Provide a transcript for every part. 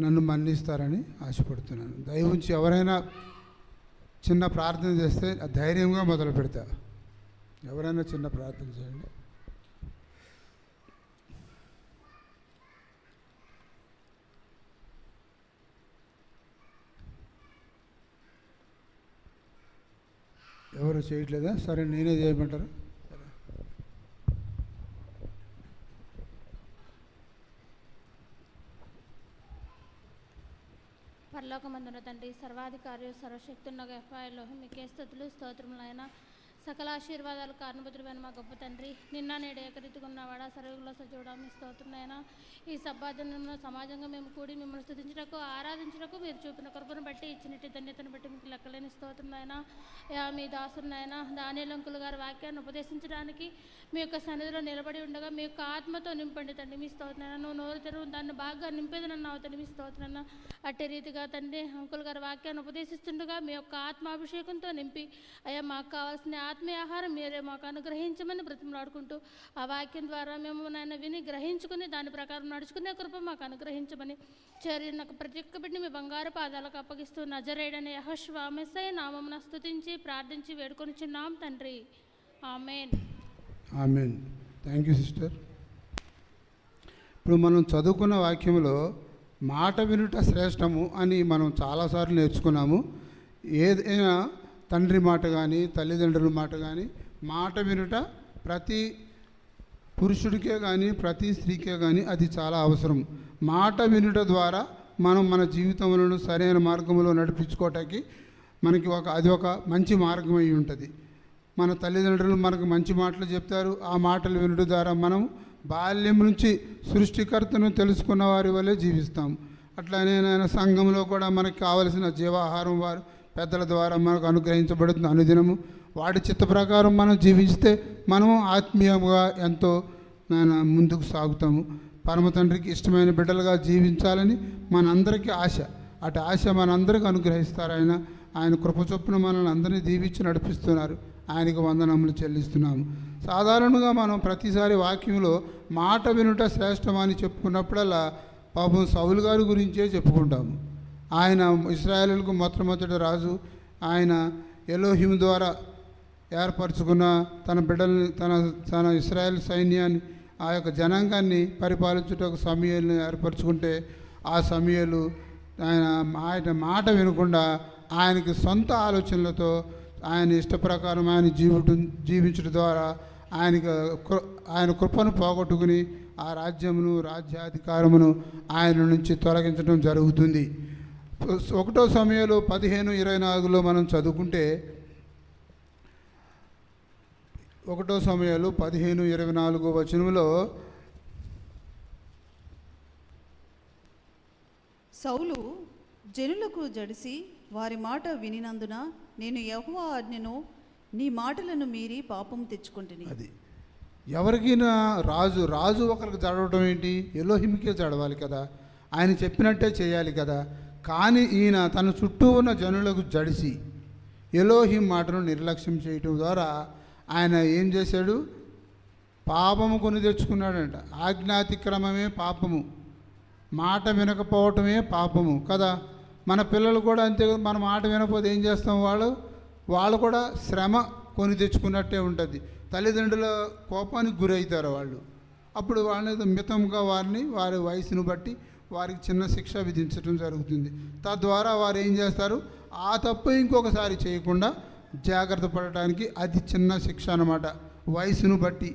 నన్ను మన్నిస్తారని ఆశపడుతున్నాను. దయ ఉంచి ఎవరైనా చిన్న ప్రార్థన చేస్తే ధైర్యంగా మొదలు పెడతా. ఎవరైనా చిన్న ప్రార్థన చేయండి. ఎవరు చేయట్లేదా? సరే, నేనే చేయమంటారు. పరలోకమందున తండ్రి, సర్వాధికారి సర్వశక్తున్న గొప్ప మీకే స్తుతులు స్తోత్రములైన సకల ఆశీర్వాదాలు కారణభద్రుడైన మా గొప్ప తండ్రి, నిన్న నేడు ఏకరీతిగా ఉన్నవాడా సర్వగులో సజీవుడా మీ స్తోత్రములైన ఈ సబ్బాధనంలో సమాజంగా మేము కూడి మిమ్మల్ని స్తుతించటకు ఆరాధించటకు మీరు చూపిన కృపను బట్టి ఇచ్చినట్టు ధన్యతను బట్టి మీకు లెక్కలేని స్తోత్రములైన మీ దాసునైనా దానియేలు అంకుల్ గారి వాక్యాన్ని ఉపదేశించడానికి మీ యొక్క సన్నిధిలో నిలబడి ఉండగా మీ యొక్క ఆత్మతో నింపండి తండ్రి. మీ స్తోత్రమైనా నువ్వు నోరు తెరువు దాన్ని బాగా నింపేదనన్నావు తండ్రి. మీ స్తోత్రమైనా అట్టే రీతిగా తండ్రి అంకుల్ గారి వాక్యాన్ని ఉపదేశిస్తుండగా మీ యొక్క ఆత్మాభిషేకంతో నింపి అయ్యా మాకు కావాల్సిన ఆత్మీయ ఆహారం మీరే మాకు అనుగ్రహించమని బ్రతిమలాడుకుంటూ ఆ వాక్యం ద్వారా మేము నాయన విని గ్రహించుకుని దాని ప్రకారం నడుచుకునే కృప మాకు అనుగ్రహించమని చేరిన ప్రతి ఒక్క బిడ్డని మీ బంగారు పాదాలకు అప్పగిస్తూ నజరేయుడైన యెహోషువ మెస్సీయ నామమున స్తుతించి ప్రార్థించి వేడుకొనిచున్నాం తండ్రి. ఆమేన్. ఆమేన్. Thank you sister. ఇప్పుడు మనం చదువుకున్న వాక్యంలో మాట వినుట శ్రేష్టము అని మనం చాలాసార్లు నేర్చుకున్నాము. ఏదైనా తండ్రి మాట కానీ తల్లిదండ్రుల మాట కానీ మాట వినుట ప్రతి పురుషుడికే కానీ ప్రతి స్త్రీకే కానీ అది చాలా అవసరం. మాట వినుట ద్వారా మనం మన జీవితంలో సరైన మార్గంలో నడిపించుకోవటానికి మనకి అది ఒక మంచి మార్గం అయి ఉంటుంది. మన తల్లిదండ్రులు మనకు మంచి మాటలు చెప్తారు. ఆ మాటలు వినుట ద్వారా మనం బాల్యం నుంచి సృష్టికర్తను తెలుసుకున్న వారి వల్లే జీవిస్తాం. అట్లానే ఆయన సంఘంలో కూడా మనకు కావలసిన జీవాహారం వారు పెద్దల ద్వారా మనకు అనుగ్రహించబడుతుంది. అనుదినము వాడి చిత్త ప్రకారం మనం జీవిస్తే మనము ఆత్మీయంగా ఎంతో ముందుకు సాగుతాము. పరమ తండ్రికి ఇష్టమైన బిడ్డలుగా జీవించాలని మనందరికీ ఆశ. అటు ఆశ మనందరికీ అనుగ్రహిస్తారు. ఆయన కృప చొప్పున మనల్ని అందరినీ దీవించి నడిపిస్తున్నారు. ఆయనకు వందనములు చెల్లిస్తున్నాము. సాధారణంగా మనం ప్రతిసారి వాక్యంలో మాట వినుట శ్రేష్టమని చెప్పుకున్నప్పుడల్లా పాపం సౌలు గారి గురించే చెప్పుకుంటాము. ఆయన ఇశ్రాయేలులకు మొట్టమొదటి రాజు. ఆయన ఎలోహిం ద్వారా ఏర్పరచుకున్న తన బిడ్డల్ని తన ఇశ్రాయేల్ సైన్యాన్ని ఆ యొక్క జనాంగాన్ని పరిపాలించుటకు సమూయేలుని ఏర్పరచుకుంటే ఆ సమూయేలు ఆయన మాట వినకుండా ఆయనకి సొంత ఆలోచనలతో ఆయన ఇష్ట ప్రకారం ఆయన జీవించడం ద్వారా ఆయన కృపను పోగొట్టుకుని ఆ రాజ్యమును రాజ్యాధికారమును ఆయన నుంచి తొలగించడం జరుగుతుంది. 1 సమూయేలు 15:24 మనం చదువుకుంటే 1 సమూయేలు 15:24 వచనంలో సౌలు జనులకు జడిసి వారి మాట వినినందున నేను యెహోవా ఆజ్ఞను నీ మాటలను మీరి పాపం తెచ్చుకుంటుని. అది ఎవరికైనా రాజు ఒకరికి జడవటం ఏంటి? ఎలోహింకే జడవాలి కదా, ఆయన చెప్పినట్టే చేయాలి కదా. కానీ ఈయన తన చుట్టూ ఉన్న జనులకు జడిసి ఎలోహిం మాటను నిర్లక్ష్యం చేయటం ద్వారా ఆయన ఏం చేశాడు? పాపము కొని తెచ్చుకున్నాడంట. ఆజ్ఞాతిక్రమమే పాపము, మాట వినకపోవటమే పాపము కదా. మన పిల్లలు కూడా అంతే. మన మాట వినకపోతే ఏం చేస్తాం? వాళ్ళు కూడా శ్రమ కొని తెచ్చుకున్నట్టే ఉంటుంది. తల్లిదండ్రుల కోపానికి గురవుతారు వాళ్ళు. అప్పుడు వాళ్ళని మితంగా వారి వయసును బట్టి వారికి చిన్న శిక్ష విధించడం జరుగుతుంది. తద్వారా వారు ఏం చేస్తారు? ఆ తప్పు ఇంకొకసారి చేయకుండా జాగ్రత్త పడటానికి అది చిన్న శిక్ష అన్నమాట. వయసును బట్టి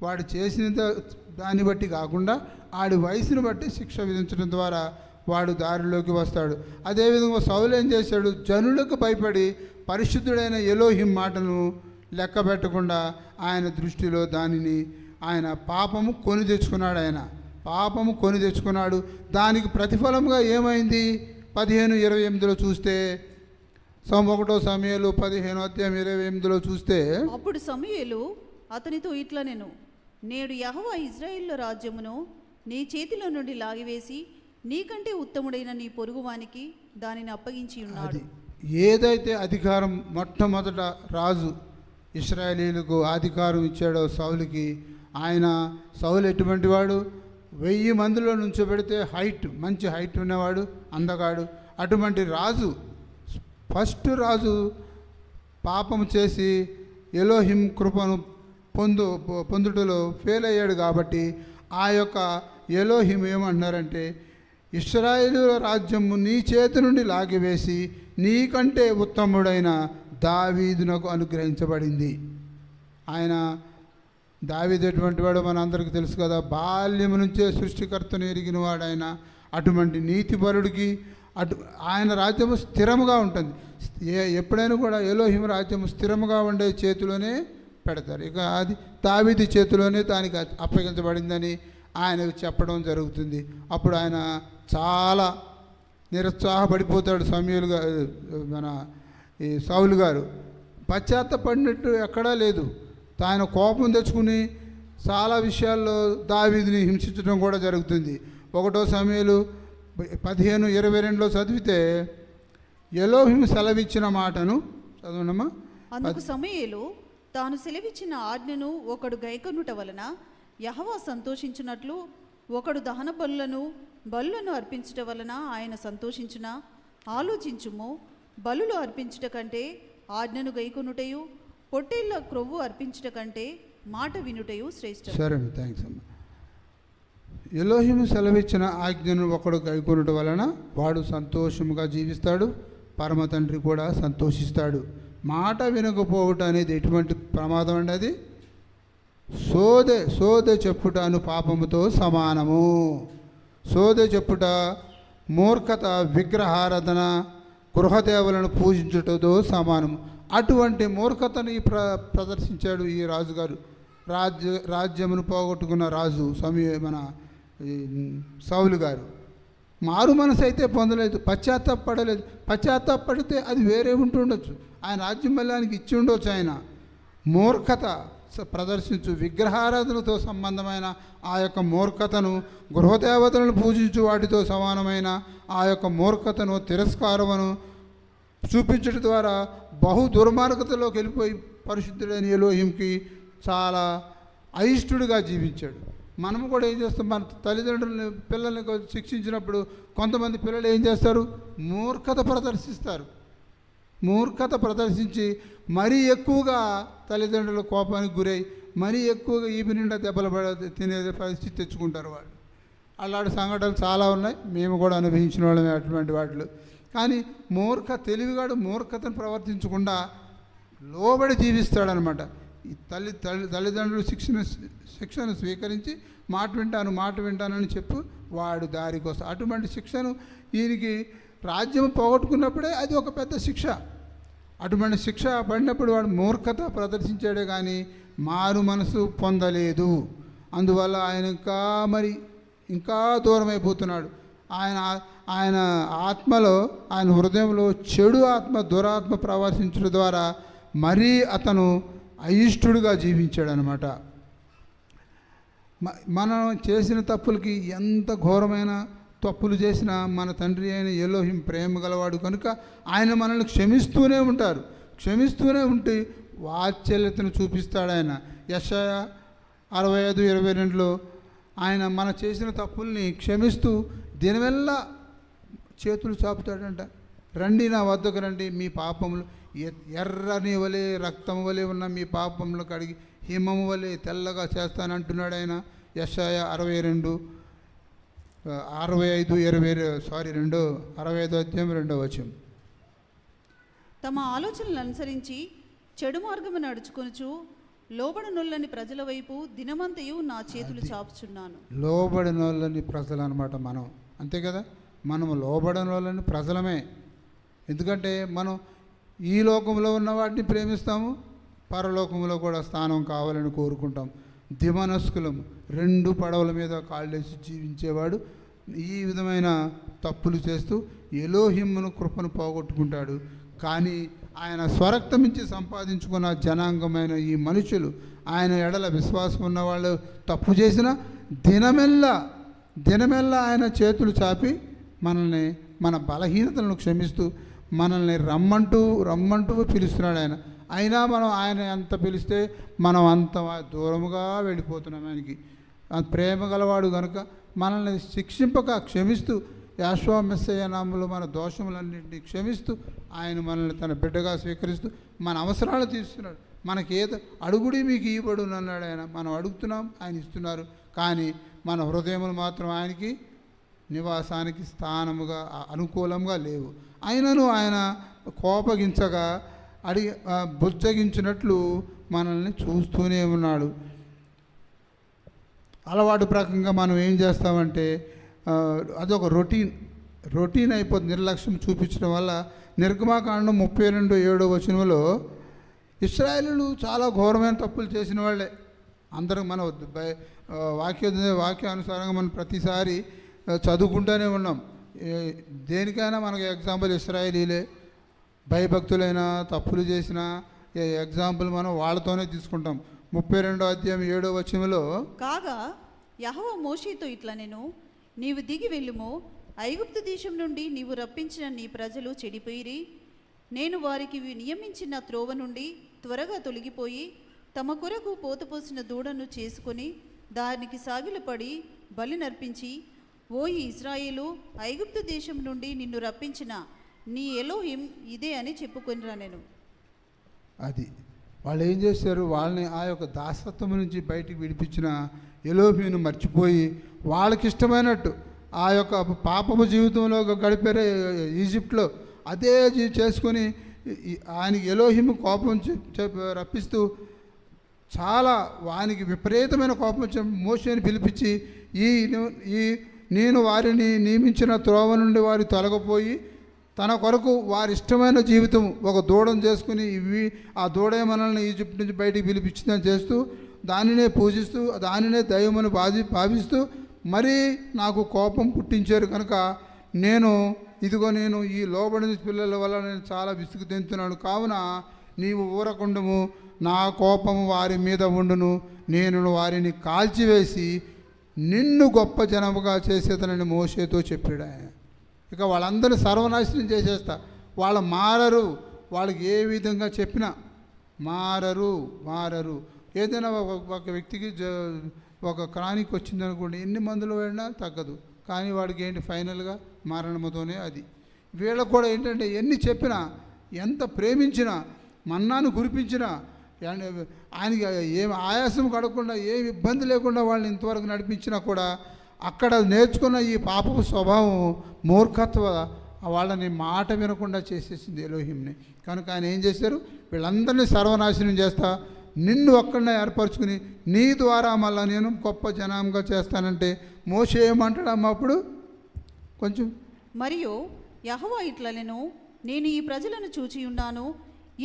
వాడు చేసిన దాన్ని బట్టి కాకుండా ఆడి వయసును బట్టి శిక్ష విధించడం ద్వారా వాడు దారిలోకి వస్తాడు. అదేవిధంగా సౌలు ఏం చేశాడు? జనులకు భయపడి పరిశుద్ధుడైన ఎలోహిం మాటను లెక్క పెట్టకుండా ఆయన దృష్టిలో దానిని ఆయన పాపము కొని తెచ్చుకున్నాడు. దానికి ప్రతిఫలంగా ఏమైంది? 15:28 చూస్తే 1 సమూయేలు 15:28 చూస్తే అప్పుడు సమూయేలు అతనితో ఇట్లా నేను నేడు యెహోవా ఇశ్రాయేలు రాజ్యమును నీ చేతిలో నుండి లాగివేసి నీకంటే ఉత్తముడైన నీ పొరుగువానికి దానిని అప్పగించి ఉన్నాడు. ఏదైతే అధికారం మొట్టమొదట రాజు ఇశ్రాయేలీలకు అధికారం ఇచ్చాడో సౌలుకి, సౌలు ఎటువంటి వాడు? 1000 మందిలో నుంచోబెడితే మంచి హైట్ ఉన్నవాడు, అందగాడు. అటువంటి రాజు, ఫస్ట్ రాజు పాపం చేసి ఎలోహిం కృపను పొందుటలో ఫెయిల్ అయ్యాడు. కాబట్టి ఆ యొక్క ఎలోహిం ఏమంటున్నారంటే, ఇశ్రాయేలు రాజ్యము నీ చేతి నుండి లాగివేసి నీకంటే ఉత్తముడైన దావీదునకు అనుగ్రహించబడింది. ఆయన దావీదు ఎటువంటి వాడు మన అందరికీ తెలుసు కదా. బాల్యము నుంచే సృష్టికర్తను ఎరిగిన వాడు ఆయన. అటువంటి నీతిపరుడికి ఆయన రాజ్యము స్థిరముగా ఉంటుంది. ఎప్పుడైనా కూడా ఎలోహిం రాజ్యము స్థిరముగా ఉండే చేతిలోనే పెడతారు. ఇక అది దావీదు చేతిలోనే దానికి అప్పగించబడిందని ఆయనకు చెప్పడం జరుగుతుంది. అప్పుడు ఆయన చాలా నిరుత్సాహపడిపోతాడు. ఈ సౌలు గారు పశ్చాత్తపడినట్టు ఎక్కడా లేదు. ఆయన కోపం తెచ్చుకుని చాలా విషయాల్లో దావీదుని హింసించడం కూడా జరుగుతుంది. 1 సమూయేలు 15:22 చదివితే ఎలోహిం సెలవిచ్చిన మాటను చదవనమ్మా. అందుకు సమూయేలు తాను సెలవిచ్చిన ఆజ్ఞను ఒకడు గైకొనుట వలన యెహోవా సంతోషించినట్లు ఒకడు దహన బలులను అర్పించుట వలన ఆయన సంతోషించున. ఆలోచించుము, బలులు అర్పించుట కంటే ఆజ్ఞను గైకొనుటయు, పొట్టేళ్ల క్రొవ్వు అర్పించుట కంటే మాట వినుటయు శ్రేష్టం. సరే, థ్యాంక్స్ అమ్మా. ఎలోహిం సెలవిచ్చిన ఆజ్ఞను ఒకడు గైకొనుట వలన వాడు సంతోషముగా జీవిస్తాడు, పరమ తండ్రి కూడా సంతోషిస్తాడు. మాట వినకపోవటం అనేది ఎటువంటి ప్రమాదం అండి? అది సోదె చెప్పుట అను పాపముతో సమానము. సోదె చెప్పుట మూర్ఖత, విగ్రహారాధన, గృహదేవలను పూజించుటతో సమానము. అటువంటి మూర్ఖతని ప్రదర్శించాడు ఈ రాజుగారు. రాజ్యమును పోగొట్టుకున్న రాజు మన సౌలు గారు. మారు మనసు అయితే పొందలేదు, పశ్చాత్తాపడలేదు. పశ్చాత్తాపడితే అది వేరే ఉంటుండొచ్చు, ఆయన రాజ్యం మళ్ళీ ఆయనకి ఇచ్చి ఉండొచ్చు. ఆయన మూర్ఖత ప్రదర్శించు, విగ్రహారాధనతో సంబంధమైన ఆ యొక్క మూర్ఖతను, గృహదేవతలను పూజించు వాటితో సమానమైన ఆ యొక్క మూర్ఖతను, తిరస్కారమును చూపించడం ద్వారా బహు దుర్మార్గతలోకి వెళ్ళిపోయి పరిశుద్ధుడైన ఎలోహింకి చాలా అయిష్టుడిగా జీవించాడు. మనము కూడా ఏం చేస్తాం? మన తల్లిదండ్రులని, పిల్లల్ని శిక్షించినప్పుడు కొంతమంది పిల్లలు ఏం చేస్తారు? మూర్ఖత ప్రదర్శిస్తారు. మూర్ఖత ప్రదర్శించి మరీ ఎక్కువగా తల్లిదండ్రుల కోపానికి గురై మరీ ఎక్కువగా ఈపి నిండా దెబ్బలు తినే పరిస్థితి తెచ్చుకుంటారు వాళ్ళు. అలాంటి సంఘటనలు చాలా ఉన్నాయి, మేము కూడా అనుభవించిన వాళ్ళమే అటువంటి వాటిలో. కానీ తెలివిగాడు మూర్ఖతను ప్రవర్తించకుండా లోబడి జీవిస్తాడనమాట. ఈ తల్లిదండ్రులు శిక్షణ స్వీకరించి మాట వింటానని చెప్పు వాడు దారికి వస్తాడు. అటువంటి శిక్షను ఈయనకి రాజ్యం పోగొట్టుకున్నప్పుడే అది ఒక పెద్ద శిక్ష. అటువంటి శిక్ష పడినప్పుడు వాడు మూర్ఖత ప్రదర్శించాడే కానీ మారు మనసు పొందలేదు. అందువల్ల ఆయన ఇంకా దూరం అయిపోతున్నాడు. ఆయన ఆత్మలో, ఆయన హృదయంలో చెడు ఆత్మ, దురాత్మ ప్రవర్తించడం ద్వారా మరీ అతను అయిష్టుడుగా జీవించాడు అనమాట. మనం చేసిన తప్పులకి ఎంత ఘోరమైన తప్పులు చేసినా మన తండ్రి అయిన ఎలోహిం ప్రేమ గలవాడు కనుక ఆయన మనల్ని క్షమిస్తూనే ఉంటే వాత్సల్యతను చూపిస్తాడు ఆయన. యెషయా 65:22 ఆయన మన చేసిన తప్పుల్ని క్షమిస్తూ దినవెల్లా చేతులు చాపుతాడంట. రండి నా వద్దకు రండి, మీ పాపములు ఎర్రని వలె రక్తము వలె ఉన్న మీ పాపములు కడిగి హిమము వలె తెల్లగా చేస్తానంటున్నాడు ఆయన. యెషయా 65:2 తమ ఆలోచనలు అనుసరించి చెడు మార్గము నడుచుకొనుచు లోబడనొల్లని ప్రజల వైపు దినమంతయు నా చేతులు చాపుచున్నాను. లోబడనొల్లని ప్రజలు అనమాట మనం, అంతే కదా. మనము లోబడనొల్లని ప్రజలమే. ఎందుకంటే మనం ఈ లోకంలో ఉన్న వాటిని ప్రేమిస్తాము, పరలోకంలో కూడా స్థానం కావాలని కోరుకుంటాం. దిమనస్కులము, 2 పడవల మీద కాళ్ళేసి జీవించేవాడు ఈ విధమైన తప్పులు చేస్తూ ఎలోహిమ్మును కృపను పోగొట్టుకుంటాడు. కానీ ఆయన స్వరక్తమించి సంపాదించుకున్న జనాంగమైన ఈ మనుషులు, ఆయన ఎడల విశ్వాసం ఉన్నవాళ్ళు తప్పు చేసిన దినమెల్లా ఆయన చేతులు చాపి మనల్ని, మన బలహీనతలను క్షమిస్తూ మనల్ని రమ్మంటూ పిలుస్తున్నాడు ఆయన. అయినా మనం ఆయన ఎంత పిలిస్తే మనం అంత దూరముగా వెళ్ళిపోతున్నాం. ఆయనకి ప్రేమ గలవాడు కనుక మనల్ని శిక్షింపక క్షమిస్తూ యాషువా మెస్సయ్య నామములో మన దోషములన్నింటినీ క్షమిస్తూ ఆయన మనల్ని తన బిడ్డగా స్వీకరిస్తూ మన అవసరాలు తీరుస్తున్నాడు. మనకి ఏదో అడుగుడి మీకు ఇవ్వబడును అన్నాడు ఆయన. మనం అడుగుతున్నాం, ఆయన ఇస్తున్నారు. కానీ మన హృదయములు మాత్రం ఆయనకి నివాసానికి స్థానముగా అనుకూలంగా లేవు. అయినను ఆయన కోపగించగా బుజ్జగించినట్లు మనల్ని చూస్తూనే ఉన్నాడు. అలవాటు ప్రకంగా మనం ఏం చేస్తామంటే అదొక రొటీన్ అయిపోతుంది. నిర్లక్ష్యం చూపించడం వల్ల నిర్గమాకాండం 32:7 ఇశ్రాయేలీయులు చాలా ఘోరమైన తప్పులు చేసిన వాళ్ళే. అందరం మన వాక్యానుసారంగా మనం ప్రతిసారి చదువుకుంటూనే ఉన్నాం. దేనికైనా మనకు ఎగ్జాంపుల్ ఇశ్రాయేలీలే. భయభక్తులైనా తప్పులు చేసిన ఎగ్జాంపుల్ మనం వాళ్ళతోనే తీసుకుంటాం. 32:7 కాగా యెహోవా మోషేతో ఇట్లా నీవు దిగి వెళ్ళుము, ఐగుప్తు దేశం నుండి నీవు రప్పించిన నీ ప్రజలు చెడిపోయిరి. నేను వారికి నియమించిన త్రోవ నుండి త్వరగా తొలగిపోయి తమ కొరకు పోతపోసిన దూడను చేసుకొని దానికి సాగిలపడి బలి నర్పించి, ఓ ఇశ్రాయేలు, ఐగుప్తు దేశం నుండి నిన్ను రప్పించిన నీ ఎలోహిం ఇదే అని చెప్పుకొనిరా. అది వాళ్ళు ఏం చేశారు? వాళ్ళని ఆ యొక్క దాసత్వం నుంచి బయటికి విడిపించిన ఎలోహింను మర్చిపోయి వాళ్ళకి ఇష్టమైనట్టు ఆ యొక్క పాపపు జీవితంలో గడిపారే ఈజిప్ట్లో, అదే చేసుకొని ఆయనకి ఎలోహిం కోపం రప్పిస్తూ చాలా వానికి విపరీతమైన కోపం వచ్చి మోషేని పిలిపించి నేను వారిని నియమించిన త్రోవ నుండి వారి తొలగిపోయి తన కొరకు వారి ఇష్టమైన జీవితం ఒక దూడను చేసుకుని ఆ దూడే మనల్ని ఈజిప్ట్ నుంచి బయటికి పిలిపించిందని చేస్తూ దానినే పూజిస్తూ దానినే దైవమని భావిస్తూ మరీ నాకు కోపం పుట్టించారు కనుక నేను ఈ లోబడిన పిల్లల వల్ల నేను చాలా విసుగు తెందుతున్నాను. కావున నీవు ఊరకుండము, నా కోపము వారి మీద ఉండును, నేను వారిని కాల్చివేసి నిన్ను గొప్ప జనముగా చేసేదనని మోషేతో చెప్పాడు ఆయన. ఇక వాళ్ళందరినీ సర్వనాశనం చేసేస్తా. వాళ్ళు మారరు, వాళ్ళకి ఏ విధంగా చెప్పినా మారరు. ఏదైనా ఒక వ్యక్తికి ఒక క్రానిక్ వచ్చిందనుకోండి, ఎన్ని మందులు వాడినా తగ్గదు. కానీ వాడికి ఏంటి ఫైనల్గా మరణముతోనే అది. వీళ్ళకు కూడా ఏంటంటే ఎన్ని చెప్పినా, ఎంత ప్రేమించినా, మన్నాను కురిపించినా, ఆయనకి ఏం ఆయాసం కడగకుండా ఏం ఇబ్బంది లేకుండా వాళ్ళని ఇంతవరకు నడిపించినా కూడా అక్కడ నేర్చుకున్న ఈ పాపపు స్వభావం మూర్ఖత్వ వాళ్ళని మాట వినకుండా చేసేసింది ఎలోహింని. కనుక ఆయన ఏం చేశారు? వీళ్ళందరినీ సర్వనాశనం చేస్తా, నిన్ను ఒక్కడనే ఏర్పరచుకుని నీ ద్వారా మళ్ళీ నేను గొప్ప జనాంగా చేస్తానంటే మోషే ఏమంటాడమ్మా అప్పుడు కొంచెం? మరియు యెహోవా ఇట్లా నేను ఈ ప్రజలను చూచి ఉన్నాను,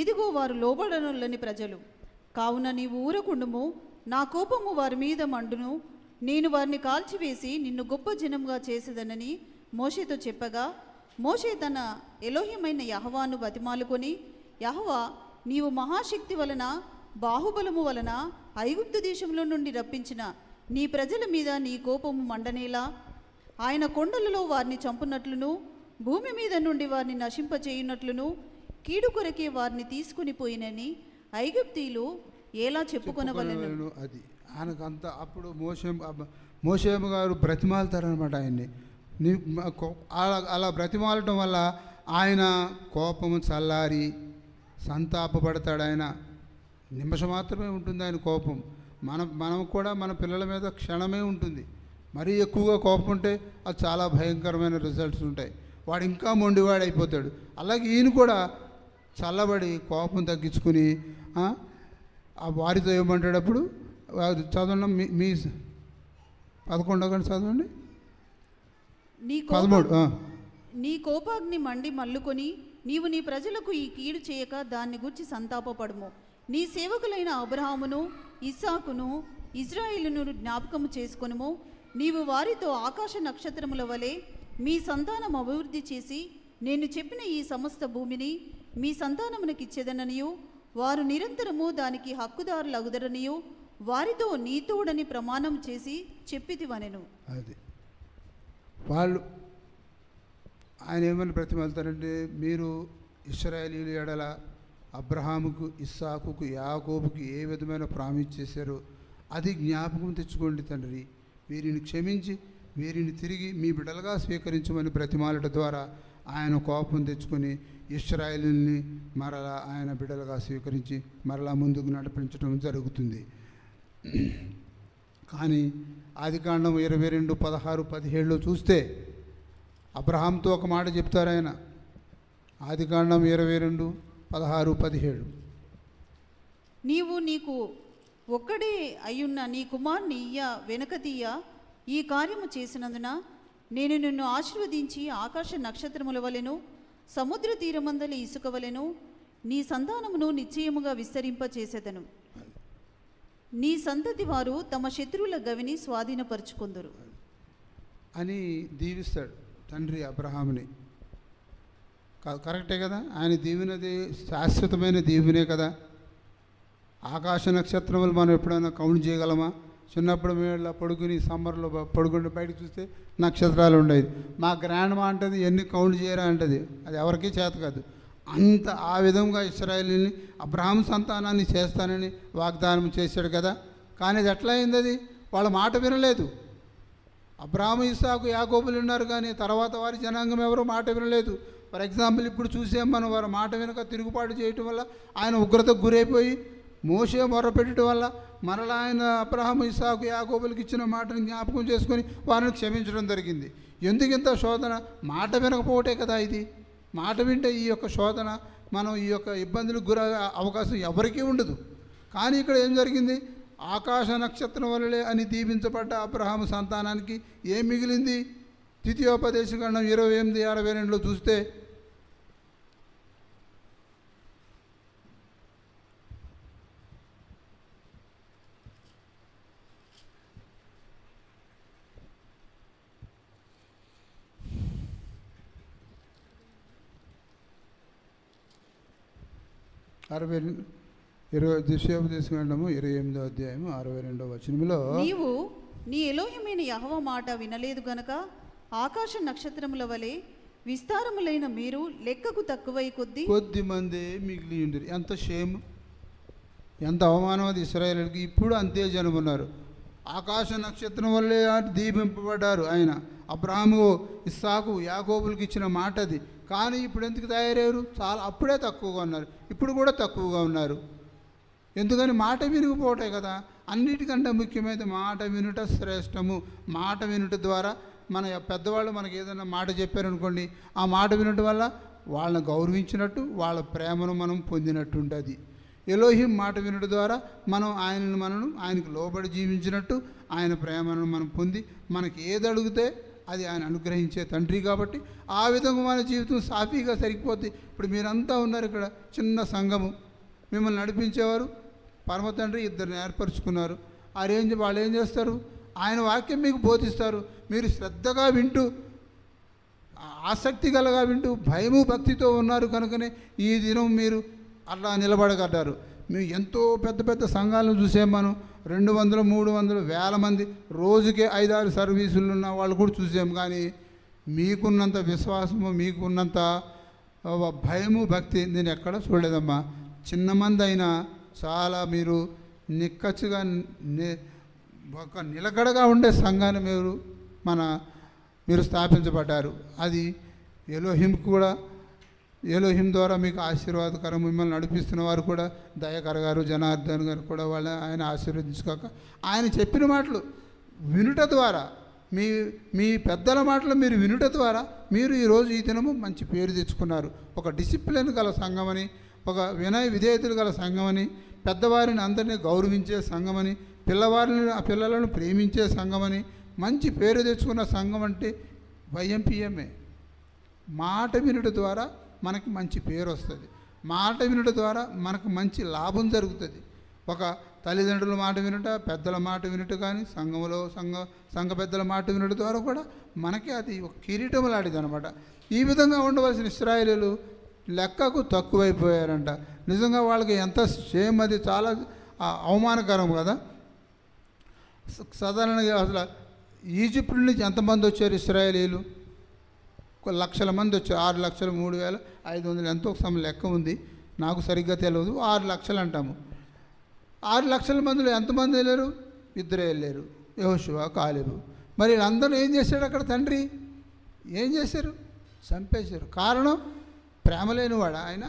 ఇదిగో వారు లోబడనులని ప్రజలు. కావున నీవు ఊరకుండుము, నా కోపము వారి మీద మండును, నేను వారిని కాల్చివేసి నిన్ను గొప్ప జనంగా చేసేదనని మోషేతో చెప్పగా, మోషే తన ఎలోహిమైన యెహోవాను బతిమాలుకొని, యెహోవా, నీవు మహాశక్తి వలన బాహుబలము వలన ఐగుప్తు దేశంలో నుండి రప్పించిన నీ ప్రజల మీద నీ కోపము మండనేలా, ఆయన కొండలలో వారిని చంపునట్లును భూమి మీద నుండి వారిని నశింపచేయునట్లును కీడు కొరకే వారిని తీసుకుని పోయినని ఐగుప్తీయులు ఎలా చెప్పుకొనవలెను. అది ఆయనకంతా అప్పుడు మోషేము గారు బ్రతిమాలుతారనమాట ఆయన్ని. అలా బ్రతిమాలటం వల్ల ఆయన కోపము చల్లారి సంతాపపడతాడు. ఆయన నిమిషం మాత్రమే ఉంటుంది ఆయన కోపం. మనం కూడా మన పిల్లల మీద క్షణమే ఉంటుంది. మరీ ఎక్కువగా కోపం ఉంటే అది చాలా భయంకరమైన రిజల్ట్స్ ఉంటాయి. వాడు ఇంకా మొండివాడు అయిపోతాడు. అలాగే ఈయన కూడా చల్లబడి కోపం తగ్గించుకుని వారితో ఏమంటాడు అప్పుడు? చదవండి, మీ 11 గంట చదవండి. 13. నీ కోపాగ్ని మండి మల్లుకొని నీవు నీ ప్రజలకు ఈ కీడు చేయక దాన్ని గురించి సంతాపపడము. నీ సేవకులైన అబ్రహామును ఇస్సాకును ఇజ్రాయేలును జ్ఞాపకము చేసుకొనుము. నీవు వారితో ఆకాశ నక్షత్రముల వలె మీ సంతానం అభివృద్ధి చేసి నేను చెప్పిన ఈ సమస్త భూమిని మీ సంతానమునకిచ్చేదననియు వారు నిరంతరము దానికి హక్కుదారులగుదరనియు వారితో నీతోడని ప్రమాణం చేసి చెప్పితివనెను. అది వాళ్ళు ఆయన ఏమని బ్రతిమాలుతారంటే, మీరు ఇశ్రాయేలీయుల ఎడల అబ్రహాముకు ఇస్సాకుకు యాకోబుకి ఏ విధమైన ప్రామిస్ చేశారో అది జ్ఞాపకం తెచ్చుకోండి తండ్రి. వీరిని క్షమించి వీరిని తిరిగి మీ బిడ్డలుగా స్వీకరించమని బ్రతిమాలట ద్వారా ఆయన కోపం తెచ్చుకొని ఇశ్రాయేలుని మరలా ఆయన బిడ్డలుగా స్వీకరించి మరలా ముందుకు నడిపించడం జరుగుతుంది. కానీ ఆదికాండం 22:16-17 చూస్తే అబ్రహాంతో ఒక మాట చెప్తారు ఆయన. ఆదికాండం 22:16-17. నీకు ఒక్కడే అయ్యున్న నీ కుమారుని వెనక తీయ ఈ కార్యము చేసినందున నేను నిన్ను ఆశీర్వదించి ఆకాశ నక్షత్రముల వలెను సముద్ర తీరమందలి ఇసుక వలెను నీ సంతానమును నిశ్చయముగా విస్తరింపచేసేదను. నీ సంతతి వారు తమ శత్రువుల గవిని స్వాధీనపరుచుకుందరు అని దీవిస్తాడు తండ్రి అబ్రహాముని. కరెక్టే కదా? ఆయన దీవెనది శాశ్వతమైన దీవెనే కదా. ఆకాశ నక్షత్రములు మనం ఎప్పుడైనా కౌంట్ చేయగలమా? చిన్నప్పుడు మేము ఇలా పడుకుని సమ్మర్లో పడుకుంటే బయటకు చూస్తే నక్షత్రాలు ఉండేది. మా గ్రాండ్ మా అంటది ఎన్ని కౌంట్ చేయరా అంటది. అది ఎవరికీ చేత కాదు. అంత ఆ విధంగా ఇశ్రాయేలుని అబ్రహాం సంతానాన్ని చేస్తానని వాగ్దానం చేశాడు కదా. కానీ అది ఎట్లా అయింది? అది వాళ్ళ మాట వినలేదు. అబ్రహాము, ఇస్సాకు, యాకోబులు ఉన్నారు కానీ తర్వాత వారి జనాంగం ఎవరో మాట వినలేదు. ఫర్ ఎగ్జాంపుల్ ఇప్పుడు చూసాం మనం, వారి మాట వెనుక తిరుగుబాటు చేయటం వల్ల ఆయన ఉగ్రతకు గురైపోయి మోషే మొర్రపెట్టడం వల్ల మరలా ఆయన అబ్రహాము, ఇస్సాకు, యాకోబులకు ఇచ్చిన మాటను జ్ఞాపకం చేసుకొని వారిని క్షమించడం జరిగింది. ఎందుకింత శోధన? మాట వినకపోవటే కదా ఇది. మాట వింటే ఈ యొక్క శోధన, మనం ఈ యొక్క ఇబ్బందులకు గురయ్యే అవకాశం ఎవరికీ ఉండదు. కానీ ఇక్కడ ఏం జరిగింది? ఆకాశ నక్షత్రం వలలే అని దీవించబడ్డ అబ్రహాము సంతానానికి ఏం మిగిలింది? ద్వితీయోపదేశకాండం 28:62 చూస్తే ద్వితీయోపదేశకాండము 28:62 నీవు నీ ఎలోహిమైన యెహోవా మాట వినలేదు గనక ఆకాశ నక్షత్రముల వలె విస్తారములైన మీరు లెక్కకు తక్కువై కొద్ది మంది మిగిలి ఉండిరి. ఎంత షేమ్, ఎంత అవమానం అది ఇశ్రాయేలుకి. ఇప్పుడు అంతే జనమున్నారు. ఆకాశ నక్షత్రం వల్లే దీపింపబడ్డారు ఆయన. అబ్రహాము, ఇస్సాకు, యాకోబులకు ఇచ్చిన మాట అది. కానీ ఇప్పుడు ఎందుకు తయారయ్యారు? చాలా అప్పుడే తక్కువగా ఉన్నారు, ఇప్పుడు కూడా తక్కువగా ఉన్నారు. ఎందుకని? మాట వినకపోవటే కదా. అన్నిటికంటే ముఖ్యమైనది మాట వినుట శ్రేష్టము. మాట వినుట ద్వారా మన పెద్దవాళ్ళు మనకి ఏదైనా మాట చెప్పారనుకోండి, ఆ మాట వినటం వల్ల వాళ్ళని గౌరవించినట్టు, వాళ్ళ ప్రేమను మనం పొందినట్టు ఉంటుంది. ఎలోహిం మాట వినడం ద్వారా మనం ఆయనకు లోబడి జీవించినట్టు, ఆయన ప్రేమను మనం పొంది మనకి ఏది అడిగితే అది ఆయన అనుగ్రహించే తండ్రి కాబట్టి ఆ విధంగా మన జీవితం సాఫీగా సరిపోద్ది. ఇప్పుడు మీరంతా ఉన్నారు ఇక్కడ, చిన్న సంఘము, మిమ్మల్ని నడిపించేవారు పరమ తండ్రి ఇద్దరిని ఏర్పరచుకున్నారు. వాళ్ళు ఏం చేస్తారు? ఆయన వాక్యం మీకు బోధిస్తారు. మీరు శ్రద్ధగా వింటూ, ఆసక్తి గలగా వింటూ, భయము భక్తితో ఉన్నారు కనుకనే ఈ దినం మీరు అలా నిలబడగలరు. మేము ఎంతో పెద్ద పెద్ద సంఘాలను చూసాం. మనం 200, 300, వేల మంది రోజుకే 5-6 సర్వీసులు ఉన్న వాళ్ళు కూడా చూసాం. కానీ మీకున్నంత విశ్వాసము, మీకున్నంత భయము భక్తి నేను ఎక్కడ చూడలేదమ్మా. చిన్న మంది అయినా చాలా మీరు నిక్కచ్చిగా ఒక నిలకడగా ఉండే సంఘాన్ని మీరు స్థాపించబడ్డారు. అది ఎలోహింకు కూడా, ఎలోహిం ద్వారా మీకు ఆశీర్వాదకరం. మిమ్మల్ని నడిపిస్తున్న వారు కూడా దయాకర్ గారు, జనార్దన్ గారు కూడా ఆయన ఆశీర్వదించుకోక ఆయన చెప్పిన మాటలు వినుట ద్వారా, మీ పెద్దల మాటలు మీరు వినుట ద్వారా మీరు ఈరోజు ఈ దినము మంచి పేరు తెచ్చుకున్నారు. ఒక డిసిప్లిన్ గల సంఘమని, ఒక వినయ విధేయతలు గల సంఘమని, పెద్దవారిని అందరినీ గౌరవించే సంఘమని, పిల్లలను ప్రేమించే సంఘమని మంచి పేరు తెచ్చుకున్న సంఘం అంటే వైఎంపిఎంఏ. మాట వినుట ద్వారా మనకి మంచి పేరు వస్తుంది. మాట వినుట ద్వారా మనకు మంచి లాభం జరుగుతుంది. ఒక తల్లిదండ్రుల మాట వినుట, పెద్దల మాట వినుట, కానీ సంఘ పెద్దల మాట వినుట ద్వారా కూడా మనకి అది ఒక కిరీటం లాంటిది అనమాట. ఈ విధంగా ఉండవలసిన ఇశ్రాయేలీయులు లెక్కకు తక్కువైపోయారంట. నిజంగా వాళ్ళకి ఎంత షేమ్, అది చాలా అవమానకరం కదా. సాధారణంగా అసలు ఈజిప్ట్ నుంచి ఎంతమంది వచ్చారు ఇశ్రాయేలీయులు? 1,00,000 మంది వచ్చారు. 6,03,500 ఎంతో ఒక లెక్క ఉంది, నాకు సరిగ్గా తెలియదు. 6 లక్షలు అంటాము. 6 లక్షల మందిలో ఎంతమంది వెళ్ళారు? 2 వెళ్ళారు, యెహోషువ, కాలేబు. మరి వీళ్ళందరూ ఏం చేశాడు అక్కడ తండ్రి? ఏం చేశారు? చంపేశారు. కారణం ప్రేమ లేనివాడా ఆయన?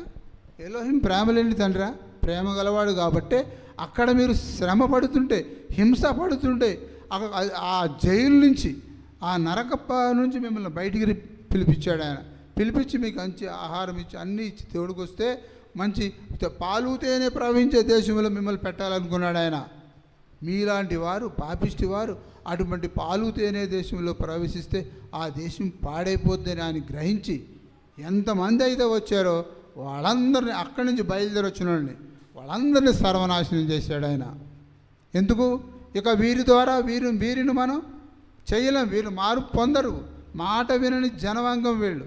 ఎలోహిం ప్రేమ లేని తండ్రా? ప్రేమ గలవాడు కాబట్టే అక్కడ మీరు శ్రమ పడుతుంటే, హింస పడుతుంటే, ఆ జైలు నుంచి, ఆ నరకప్ప నుంచి మిమ్మల్ని బయటికి పిలిపించాడు ఆయన. పిలిపించి మీకు మంచి ఆహారం ఇచ్చి అన్నీ ఇచ్చి తోడుకొస్తే మంచి పాలు తేనె ప్రవహించే దేశంలో మిమ్మల్ని పెట్టాలనుకున్నాడు ఆయన. మీలాంటి వారు, పాపిష్టి వారు అటువంటి పాలు తేనె దేశంలో ప్రవేశిస్తే ఆ దేశం పాడైపోద్దని ఆయన గ్రహించి ఎంతమంది అయితే వచ్చారో వాళ్ళందరినీ అక్కడి నుంచి బయలుదేరి వచ్చిన వాళ్ళందరినీ సర్వనాశనం చేశాడు ఆయన. ఎందుకు? ఇక వీరి ద్వారా వీరిని మనం చేయలేం. వీరు మారు పొందరు, మాట వినని జనవాంగం వీళ్ళు.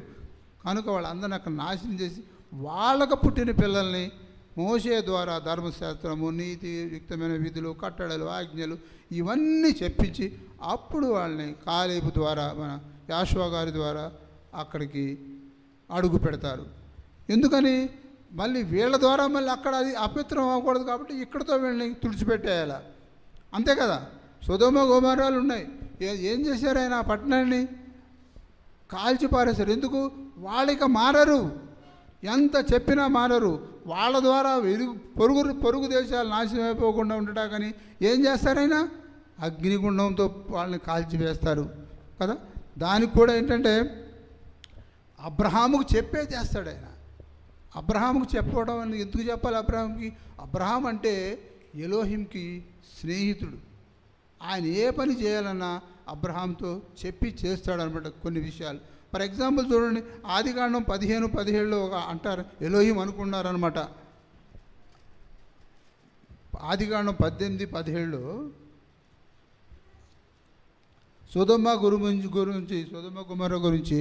కనుక వాళ్ళందరినీ అక్కడ నాశనం చేసి వాళ్ళకు పుట్టిన పిల్లల్ని మోషే ద్వారా ధర్మశాస్త్రము, నీతి యుక్తమైన విధులు, కట్టడలు, ఆజ్ఞలు ఇవన్నీ చెప్పించి అప్పుడు వాళ్ళని కాలేబు ద్వారా, మన యాషువా గారి ద్వారా అక్కడికి అడుగు పెడతారు. ఎందుకని? మళ్ళీ వీళ్ళ ద్వారా మళ్ళీ అక్కడ అది అపవిత్రం అవ్వకూడదు కాబట్టి ఇక్కడితో వీళ్ళని తుడిచిపెట్టేయాల. అంతే కదా? సొదొమ గొమొర్రాలు ఉన్నాయి. ఏం చేశారు ఆయన? ఆ పట్టణాన్ని కాల్చి పారేశారు. ఎందుకు? వాళ్ళిక మారరు, ఎంత చెప్పినా మారరు. వాళ్ళ ద్వారా పొరుగు దేశాలు నాశనం అయిపోకుండా ఉండటా కానీ ఏం చేస్తారైనా? అగ్నిగుండంతో వాళ్ళని కాల్చివేస్తారు కదా. దానికి కూడా ఏంటంటే అబ్రహాముకు చెప్పే చేస్తాడు ఆయన. అబ్రహాముకు చెప్పడం అని ఎందుకు చెప్పాలి? అబ్రహాం అంటే ఎలోహింకి స్నేహితుడు. ఆయన ఏ పని చేయాలన్నా అబ్రహాంతో చెప్పి చేస్తాడనమాట కొన్ని విషయాలు. ఫర్ ఎగ్జాంపుల్ చూడండి, ఆదికాండం 15:17 అంటారు, ఎలోహిం అనుకున్నారనమాట. ఆదికాండం 18:17 సొదొమ గొమొర్రా గురించి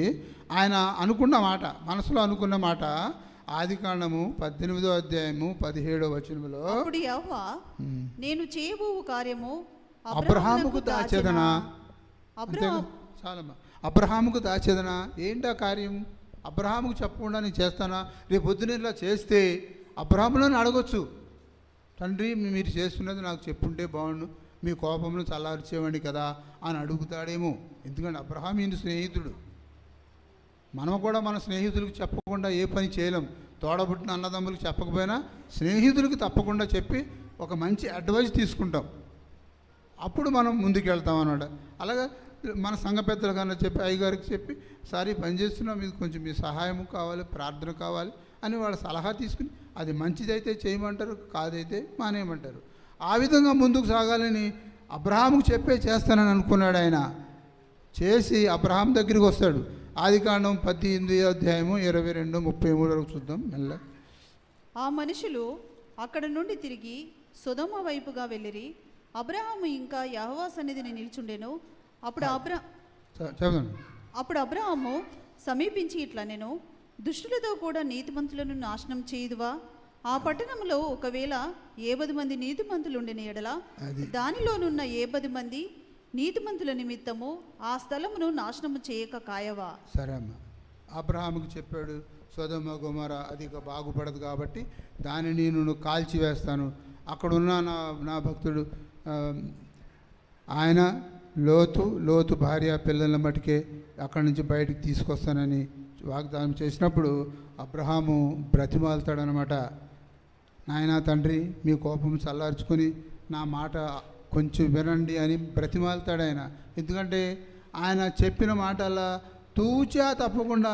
ఆయన అనుకున్న మాట, మనసులో అనుకున్న మాట. ఆదికాండము 18:17 అప్పుడు యెహోవా నేను చేయబోవు కార్యము అబ్రహాముకు దాచెదనా. చాలమ్మా, అబ్రహాముకు దాచెదనా. ఏంటా కార్యం? అబ్రహాముకు చెప్పకుండా నేను చేస్తానా? రేపు పొద్దున ఇలా చేస్తే అబ్రహాములను అడగొచ్చు, తండ్రి మీరు చేస్తున్నది నాకు చెప్పుంటే బాగుండు, మీ కోపంలో చల్లార్చేవండి కదా అని అడుగుతాడేమో. ఎందుకంటే అబ్రహాం ఈయన స్నేహితుడు. మనం కూడా మన స్నేహితులకు చెప్పకుండా ఏ పని చేయలేం. తోడబుట్టిన అన్నదమ్ములకు చెప్పకపోయినా స్నేహితులకు తప్పకుండా చెప్పి ఒక మంచి అడ్వైస్ తీసుకుంటాం. అప్పుడు మనం ముందుకెళ్తాం అన్నమాట. అలాగే మన సంఘ పెద్దలు కన్నా చెప్పి, అయ్యగారికి చెప్పి, సారీ పని చేస్తున్నాం, మీకు కొంచెం మీ సహాయం కావాలి, ప్రార్థన కావాలి అని వాళ్ళ సలహా తీసుకుని అది మంచిదైతే చేయమంటారు, కాదైతే మానేయమంటారు. ఆ విధంగా ముందుకు సాగాలని అబ్రహాముకు చెప్పే చేస్తానని అనుకున్నాడు ఆయన. చేసి అబ్రహాం దగ్గరికి వస్తాడు. ఆదికాండం 18:22-33 చూద్దాం మెల్ల. ఆ మనుషులు అక్కడ నుండి తిరిగి సొదొమ వైపుగా వెళ్ళిరి. అబ్రహాము ఇంకా యెహోవా సన్నిధిని నిల్చుండెను. అప్పుడు అబ్రహాము సమీపించి ఇట్లా, నేను దుష్టులతో కూడా నీతిమంతులను నాశనం చేయుదువా? ఆ పట్టణంలో ఒకవేళ 70 మంది నీతిమంతులు ఉండిన ఎడల దానిలోనున్న 70 మంది నీతిమంతుల నిమిత్తము ఆ స్థలమును నాశనము చేయక కాయవా? సరే అమ్మ, అబ్రహాముకు చెప్పాడు, సొదొమ గొమొర్రా అది బాగుపడదు కాబట్టి దానిని నేను కాల్చివేస్తాను. అక్కడున్న నా భక్తుడు ఆయన లోతు భార్య పిల్లల మటుకే అక్కడి నుంచి బయటికి తీసుకొస్తానని వాగ్దానం చేసినప్పుడు అబ్రహాము బ్రతిమాలుతాడనమాట. నాయనా తండ్రి, మీ కోపం చల్లార్చుకొని నా మాట కొంచెం వినండి అని బ్రతిమాలుతాడు ఆయన. ఎందుకంటే ఆయన చెప్పిన మాటలా తూచా తప్పకుండా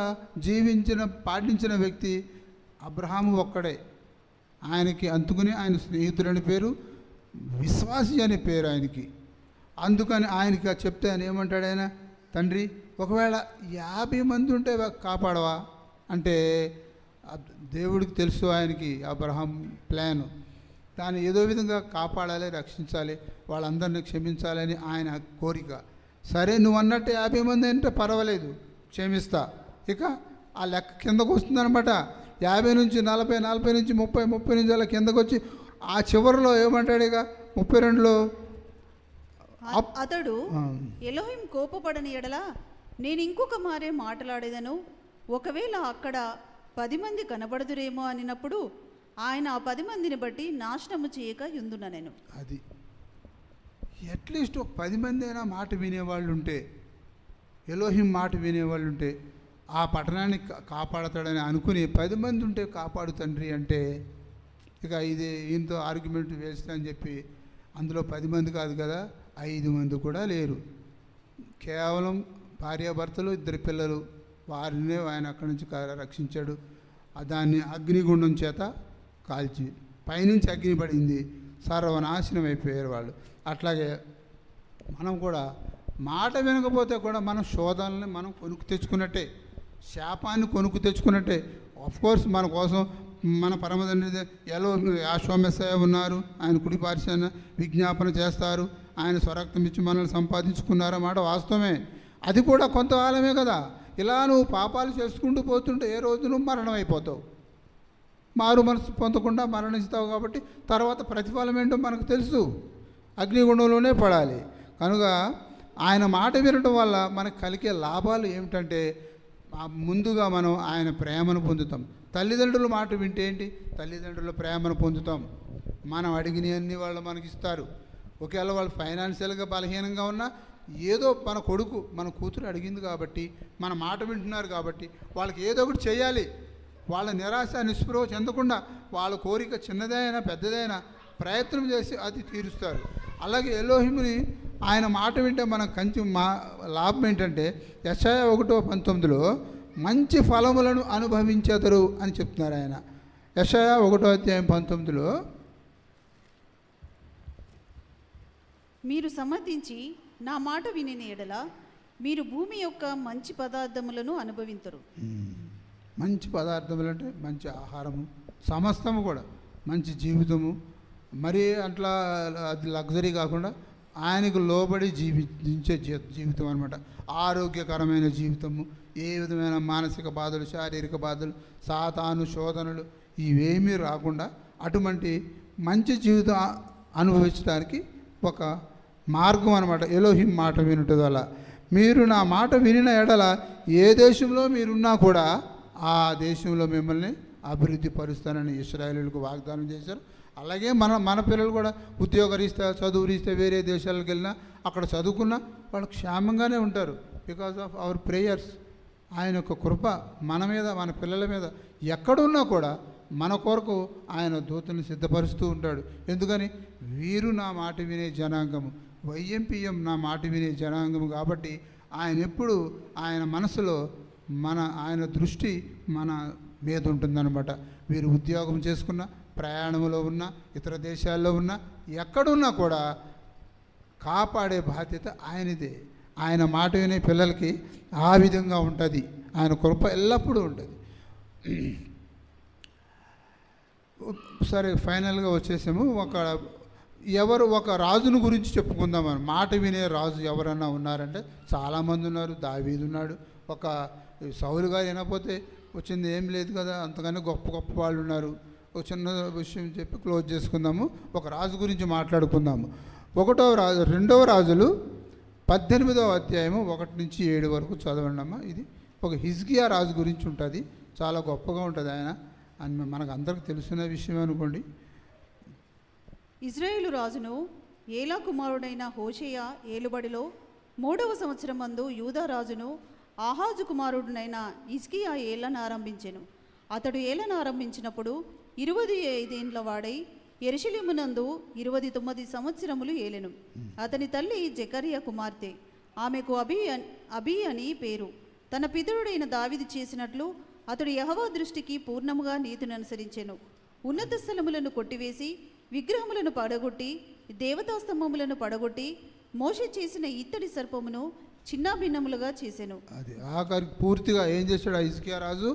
పాటించిన వ్యక్తి అబ్రహాము ఒక్కడే. ఆయనకి అందుకుని ఆయన స్నేహితుడని పేరు, విశ్వాసి అనే పేరు ఆయనకి. అందుకని ఆయనకి చెప్తే ఆయన ఏమంటాడు? ఆయన తండ్రి ఒకవేళ 50 మంది ఉంటే కాపాడవా అంటే దేవుడికి తెలుసు ఆయనకి అబ్రహాం ప్లాను. దాన్ని ఏదో విధంగా కాపాడాలి, రక్షించాలి, వాళ్ళందరినీ క్షమించాలని ఆయన కోరిక. సరే నువ్వు అన్నట్టు 50 మంది అంటే పర్వాలేదు, క్షమిస్తా. ఇక ఆ లెక్క కిందకు వస్తుందన్నమాట. 50 నుంచి 40, 40 నుంచి 30, 30 నుంచి అలా కిందకు వచ్చి ఆ చివరిలో ఏమంటాడు? ఇక 32లో అతడు ఎలోహిం కోపపడని ఎడల నేను ఇంకొక మారే మాట్లాడేదను, ఒకవేళ అక్కడ 10 మంది కనబడదురేమో అనినప్పుడు ఆయన ఆ 10 మందిని బట్టి నాశనము చేయక యుందున నేను. అది అట్లీస్ట్ ఒక 10 మంది అయినా మాట వినేవాళ్ళు ఉంటే, ఎలోహిం మాట వినేవాళ్ళు ఉంటే ఆ పట్టణాన్ని కాపాడతాడని అనుకుని 10 మంది ఉంటే కాపాడు తండ్రి అంటే, ఇక ఇది ఈయనతో ఆర్గ్యుమెంట్ వేస్ట్ అని చెప్పి అందులో 10 మంది కాదు కదా, 5 మంది కూడా లేరు. కేవలం భార్యాభర్తలు, 2 పిల్లలు, వారినే ఆయన అక్కడి నుంచి రక్షించాడు. దాన్ని అగ్నిగుండం చేత కాల్చి పైనుంచి అగ్ని పడింది, సర్వనాశనం అయిపోయారు వాళ్ళు. అట్లాగే మనం కూడా మాట వినకపోతే కూడా మనం శోధనల్ని మనం కొనుక్కు తెచ్చుకున్నట్టే, శాపాన్ని కొనుక్కు తెచ్చుకున్నట్టే. ఆఫ్కోర్స్ మన కోసం మన పరమతండ్రి ఎలా యాశ్వమెస్సయ ఉన్నారు, ఆయన కుడి పార్శ్వాన విజ్ఞాపన చేస్తారు, ఆయన స్వరక్తం ఇచ్చి మనల్ని సంపాదించుకున్నారన్నమాట వాస్తవమే. అది కూడా కొంతకాలమే కదా. ఇలా నువ్వు పాపాలు చేసుకుంటూ పోతుంటే ఏ రోజు నువ్వు మరణం అయిపోతావు, మారు మనసు పొందకుండా మరణిస్తావు. కాబట్టి తర్వాత ప్రతిఫలం ఏంటో మనకు తెలుసు, అగ్నిగుండంలోనే పడాలి. కనుక ఆయన మాట వినడం వల్ల మనకు కలిగే లాభాలు ఏమిటంటే, ముందుగా మనం ఆయన ప్రేమను పొందుతాం. తల్లిదండ్రుల మాట వింటే ఏంటి, తల్లిదండ్రుల ప్రేమను పొందుతాం. మనం అడిగినవన్నీ వాళ్ళు మనకి ఇస్తారు. ఒకవేళ వాళ్ళు ఫైనాన్షియల్గా బలహీనంగా ఉన్నా, ఏదో మన కొడుకు మన కూతురు అడిగింది కాబట్టి, మన మాట వింటున్నారు కాబట్టి వాళ్ళకి ఏదో ఒకటి చేయాలి. వాళ్ళ నిరాశ నిస్పృహ చెందకుండా వాళ్ళ కోరిక చిన్నదైనా పెద్దదైనా ప్రయత్నం చేసి అది తీరుస్తారు. అలాగే ఎలోహిముని ఆయన మాట వింటే మనకు లాభం ఏంటంటే, యెషయా 1:19లో మంచి ఫలములను అనుభవించెదరు అని చెప్తున్నారు ఆయన. యెషయా 1:19లో మీరు సమ్మతించి నా మాట వినిన ఎడల మీరు భూమి యొక్క మంచి పదార్థములను అనుభవింతురు. మంచి పదార్థములు అంటే మంచి ఆహారము, సమస్తము కూడా మంచి జీవితము. మరీ అట్లా అది లగ్జరీ కాకుండా ఆయనకు లోబడి జీవించే జీవితం అనమాట. ఆరోగ్యకరమైన జీవితము, ఏ విధమైన మానసిక బాధలు, శారీరక బాధలు, సాతాను శోధనలు ఇవేమీ రాకుండా అటువంటి మంచి జీవితం అనుభవించడానికి ఒక మార్గం అనమాట ఎలోహిం మాట వినుట వల్ల. మీరు నా మాట వినిన ఎడల ఏ దేశంలో మీరున్నా కూడా ఆ దేశంలో మిమ్మల్ని అభివృద్ధి పరుస్తానని ఇశ్రాయేలులకు వాగ్దానం చేశారు. అలాగే మన పిల్లలు కూడా ఉద్యోగరీత్యా చదువురీత్యా వేరే దేశాలకు వెళ్ళినా అక్కడ చదువుకున్నా వాళ్ళు క్షేమంగానే ఉంటారు. Because of our prayers. ఆయన యొక్క కృప మన మీద, మన పిల్లల మీద ఎక్కడున్నా కూడా మన కొరకు ఆయన దూతలను సిద్ధపరుస్తూ ఉంటాడు. ఎందుకని, వీరు నా మాట వినే జనాంగము, వైఎంపిఎం నా మాట వినే జనాంగము. కాబట్టి ఆయన ఎప్పుడు ఆయన మనసులో ఆయన దృష్టి మన మీద ఉంటుందన్నమాట. వీరు ఉద్యోగం చేసుకున్న, ప్రయాణంలో ఉన్న, ఇతర దేశాల్లో ఉన్న, ఎక్కడున్నా కూడా కాపాడే బాధ్యత ఆయనదే. ఆయన మాట వినే పిల్లలకి ఆ విధంగా ఉంటుంది. ఆయన కృప ఎల్లప్పుడూ ఉంటుంది. సరే, ఫైనల్గా వచ్చేసాము. ఒక రాజును గురించి చెప్పుకుందాం. మాట వినే రాజు ఎవరన్నా ఉన్నారంటే చాలామంది ఉన్నారు. దావీదు ఉన్నాడు. ఒక సౌలు గారు వినకపోతే వచ్చింది ఏం లేదు కదా, అంతగానే గొప్ప గొప్ప వాళ్ళు ఉన్నారు. ఒక చిన్న విషయం చెప్పి క్లోజ్ చేసుకుందాము. ఒక రాజు గురించి మాట్లాడుకుందాము. 2వ రాజులు 18వ అధ్యాయము 1-7 వరకు చదవండి అమ్మా. ఇది ఒక హిజ్కియా రాజు గురించి ఉంటుంది. చాలా గొప్పగా ఉంటుంది ఆయన అని మనకు అందరికి తెలిసిన విషయం అనుకోండి. ఇజ్రాయేలు రాజును ఏలా కుమారుడైన హోషేయ ఏలుబడిలో 3వ సంవత్సరం మందు యూదా రాజును ఆహాజు కుమారుడునైన హిజ్కియా ఏలను ఆరంభించెను. అతడు ఏలను ఆరంభించినప్పుడు 25 ఏండ్ల వాడై యెరూషలేమునందు 29 సంవత్సరములు ఏలెను. అతని తల్లి జెకర్యా కుమార్తె, ఆమెకు అబీ అని పేరు. తన పితరుడైన దావీదు చేసినట్లు అతడు యెహోవా దృష్టికి పూర్ణముగా నీతిని అనుసరించెను. ఉన్నత స్థలములను కొట్టివేసి విగ్రహములను పడగొట్టి దేవతాస్తంభములను పడగొట్టి మోషే చేసిన ఇత్తడి సర్పమును చిన్నాభిన్నములుగా చేసెను. అది ఆఖరికి పూర్తిగా ఏం చేశాడు ఆ హిజ్కియా రాజు?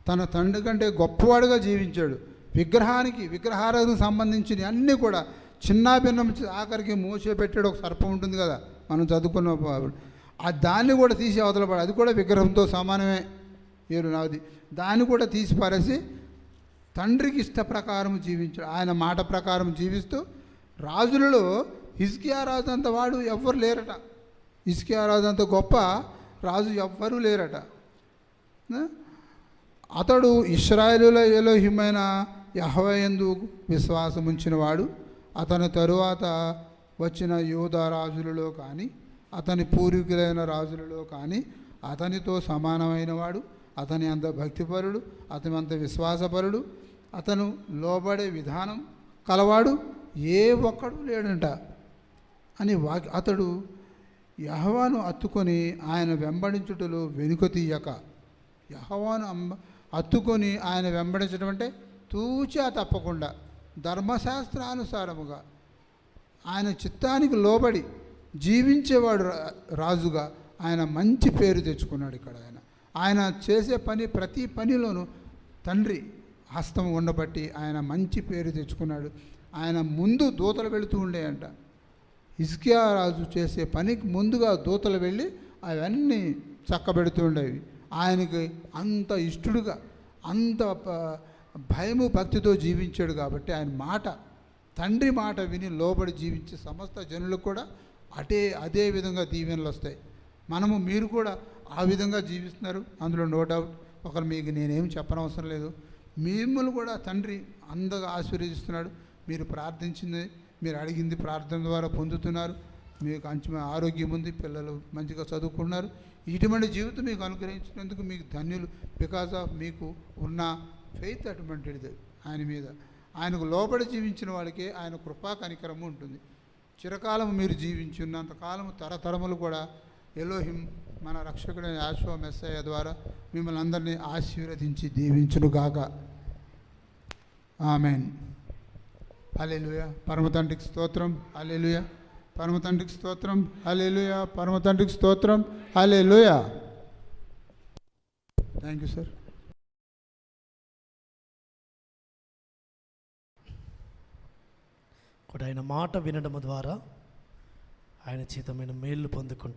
తన తండ్రి కంటే గొప్పవాడుగా జీవించాడు. విగ్రహారాధనకు సంబంధించిన అన్నీ కూడా చిన్నాభిన్నం, ఆఖరికి మోసే పెట్టాడు. ఒక సర్పం ఉంటుంది కదా మనం చదువుకున్న, దాన్ని కూడా తీసి అవతల పడ, అది కూడా విగ్రహంతో సమానమే. నాది దాన్ని కూడా తీసి పారేసి తండ్రికి ఇష్ట ప్రకారం జీవించాడు. ఆయన మాట ప్రకారం జీవిస్తూ రాజులలో హిజ్కియా రాజు అంత వాడు ఎవ్వరు లేరట. హిజ్కియా రాజు అంత గొప్ప రాజు ఎవ్వరూ లేరట. అతడు ఇశ్రాయేలుల ఎలోహిమైన యెహోవా యందు విశ్వాసం ఉంచినవాడు. అతని తరువాత వచ్చిన యూదా రాజులలో కానీ అతని పూర్వీకులైన రాజులలో కానీ అతనితో సమానమైన వాడు, అతని అంత భక్తిపరుడు, అతని అంత విశ్వాసపరుడు, అతను లోబడే విధానం కలవాడు ఏ ఒక్కడు లేడంట అని అతడు యెహోవాను హత్తుకొని ఆయన వెంబడించుటలో వెనుక తీయక. యెహోవాను హత్తుకొని ఆయన వెంబడించడం అంటే తూచా తప్పకుండా ధర్మశాస్త్రానుసారముగా ఆయన చిత్తానికి లోబడి జీవించేవాడు రాజుగా ఆయన మంచి పేరు తెచ్చుకున్నాడు. ఇక్కడ ఆయన చేసే పని ప్రతి పనిలోనూ తండ్రి హస్తం ఉండబట్టి ఆయన మంచి పేరు తెచ్చుకున్నాడు. ఆయన ముందు దూతలు వెళుతూ ఉండేయంట. హిజ్కియా రాజు చేసే పనికి ముందుగా దూతలు వెళ్ళి అవన్నీ చక్కబెడుతూ ఉండేవి. ఆయనకి అంత ఇష్టడుగా అంత భయము భక్తితో జీవించాడు కాబట్టి ఆయన మాట, తండ్రి మాట విని లోబడి జీవించే సమస్త జనులకు కూడా అదే విధంగా దీవెనలు వస్తాయి. మీరు కూడా ఆ విధంగా జీవిస్తున్నారు, అందులో నో డౌట్. ఒకరు మీకు నేనేం చెప్పనవసరం లేదు. మిమ్మల్ని కూడా తండ్రి అందగా ఆశీర్వదిస్తున్నాడు. మీరు ప్రార్థించింది, మీరు అడిగింది ప్రార్థన ద్వారా పొందుతున్నారు. మీకు మంచి ఆరోగ్యం ఉంది, పిల్లలు మంచిగా చదువుకున్నారు. ఇటువంటి జీవితం మీకు అనుగ్రహించినందుకు మీకు ధన్యులు. బికాజ్ ఆఫ్ మీకు ఉన్న ఫెయిత్ అటువంటిది ఆయన మీద. ఆయనకు లోబడి జీవించిన వాళ్ళకే ఆయన కృపా కనికరము ఉంటుంది. చిరకాలం మీరు జీవించి ఉన్నంతకాలం తరతరములు కూడా ఎలోహిం మన రక్షకుడైన యెహోవా మెస్సయ్య ద్వారా మిమ్మల్ని అందరినీ ఆశీర్వదించి దీవించునుగాక. ఆమేన్. హల్లెలూయా. పరమ తండ్రికి స్తోత్రం. హల్లెలూయా. పరమ తండ్రికి స్తోత్రం. హల్లెలూయా. పరమ తండ్రికి స్తోత్రం. హల్లెలూయా. Thank you sir. కూడా ఆయన మాట వినడం ద్వారా ఆయన చేతమైన మేళ్ళు పొందుకుంటాం.